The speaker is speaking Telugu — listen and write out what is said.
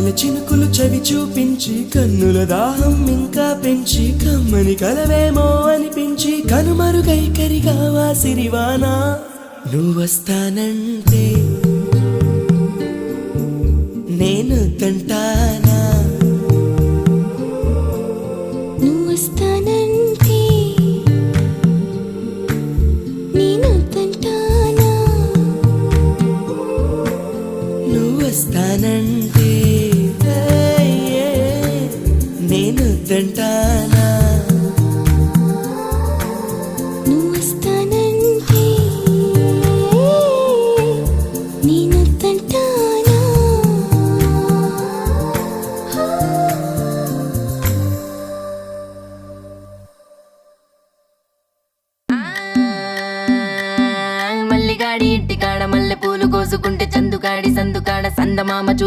వెన్నెల చినుకులు చవి చూపించి కన్నుల దాహం ఇంకా పెంచి కమ్మని కలవేమో అనిపించి కనుమరుగై కరిగావా సిరివానా నువ్వొస్తానంటే నేను తంటానా నువ్వొస్తానంటే నేను తంటానా నువ్వొస్తానంటే నేను తంటానా నువ్వొస్తానంటే నేను తంటానా మల్లిగాడి ఇంటికాడ మల్లె పూలు కోసుకుంటే చందుగాడి సందుకాడ సందమామ చూసి